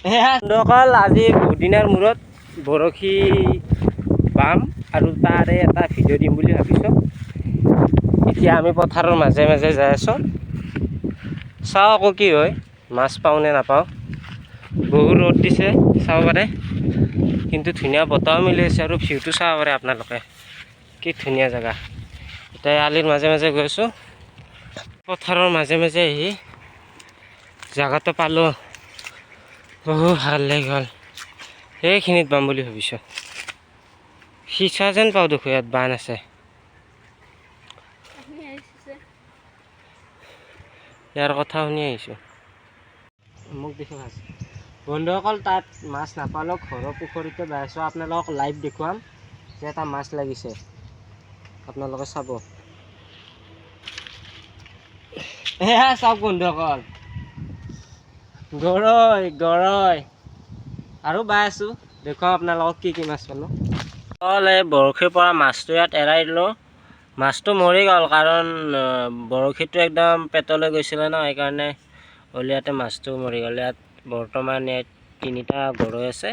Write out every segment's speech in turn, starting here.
বন্ধুসকল আজি বহুদিনৰ মূৰত বৰশী বাম আৰু তাৰে এটা ভিডিঅ' দিম বুলি ভাবিছোঁ। এতিয়া আমি পথাৰৰ মাজে মাজে যাই আছোঁ, চাওঁ আকৌ কি হয়, মাছ পাওঁ নে নাপাওঁ। বহু ৰ'দ দিছে চাব পাৰে, কিন্তু ধুনীয়া বতাহও মিলি আছে আৰু ভিউটো চাব পাৰে আপোনালোকে, কি ধুনীয়া জেগা। এতিয়া আলিৰ মাজে মাজে গৈ আছোঁ, পথাৰৰ মাজে মাজে আহি জেগাটো পালোঁ। বহু ভাল লাগিল, সেইখিনিত পাম বুলি ভাবিছোঁ। সিঁচা যেন পাওঁ দেখোন, ইয়াত বান আছে। ইয়াৰ কথা শুনি আহিছোঁ, মোক দেখি ভাল। বন্ধুসকল তাত মাছ নাপালেও ঘৰৰ পুখুৰীতে বাই আছোঁ, আপোনালোকক লাইভ দেখুৱাম যে এটা মাছ লাগিছে, আপোনালোকে চাব। এয়া চাওক বন্ধুসকল, গৰৈ আৰু বাই আছোঁ, দেখুৱাম আপোনালোকক কি মাছ পালোঁ। এই বৰশীৰ পৰা মাছটো ইয়াত এৰাই দিলোঁ, মাছটো মৰি গ'ল কাৰণ বৰশীটো একদম পেটলৈ গৈছিলে ন, সেইকাৰণে উলিয়াতে মাছটো মৰি গ'ল। ইয়াত বৰ্তমান ইয়াত 3টা গৰৈ আছে।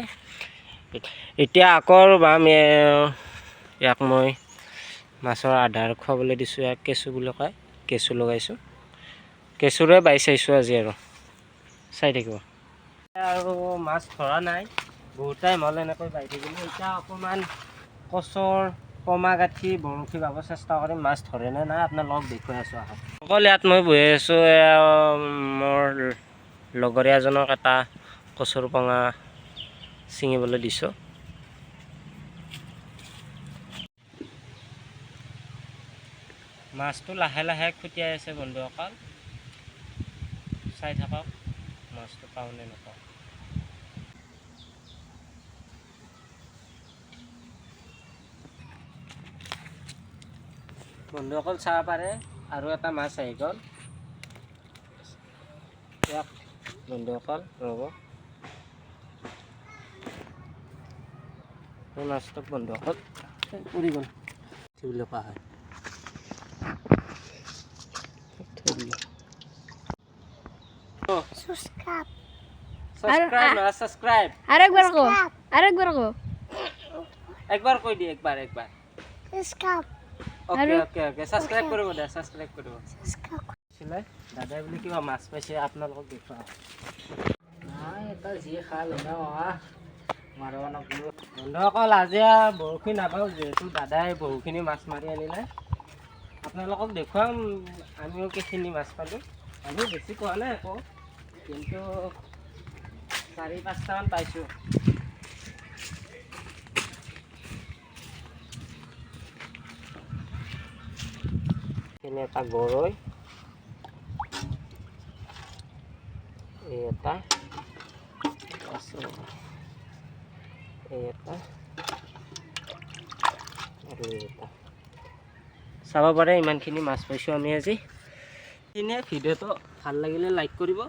এতিয়া আকৌ বাম, ইয়াক মই মাছৰ আধাৰ খুৱাবলৈ দিছোঁ। ইয়াক কেঁচু বুলি কয়, কেঁচু লগাইছোঁ, কেঁচুৰে বাই চাইছোঁ আজি আৰু চাই থাকিব। আৰু মাছ ধৰা নাই, বহুত টাইম হ'ল এনেকৈ বাই থাকিলোঁ। এতিয়া অকণমান কচৰ কমা গাঠি বৰশী বাব চেষ্টা কৰিম, মাছ ধৰে নে নাই আপোনালোকক দেখুৱাই আছোঁ। অকল ইয়াত মই বহি আছোঁ, মোৰ লগৰীয়া এজনক এটা কচুৰ পঙা ছিঙিবলৈ দিছোঁ। মাছটো লাহে লাহে খুটিয়াই আছে বন্ধুসকল, চাই থাকক মাছটো পাওঁ নে নাপাওঁ। বন্ধুসকল চাব পাৰে, আৰু এটা মাছ আহি গ'ল। ইয়াক বন্ধুসকল ৰ'ব, এই মাছটোক বন্ধুসকল উৰি গ'ল বুলি কোৱা হয়। একবাৰ কৈ দিয়ে, একবাৰ সাবস্ক্ৰাইব কৰিব দে, সাবস্ক্ৰাইব কৰিব। দাদাই বুলি কিবা মাছ পাইছে, আপোনালোকক দেখুৱাওঁ। এটা যি খাল বন্ধুসকল আজি বৰশী নাপাওঁ, যিহেতু দাদাই বহুখিনি মাছ মাৰি আনিলে। আপোনালোকক দেখুৱাম আমিও কেইখিনি মাছ পালোঁ। আমি বেছি পোৱা নাই আকৌ, কিন্তু 4-5টামান পাইছোঁ। এটা গৰৈ, এই এটা আৰু এটা চাব পাৰে। ইমানখিনি মাছ পাইছোঁ আমি আজি। ভিডিঅ'টো ভাল লাগিলে লাইক কৰিব।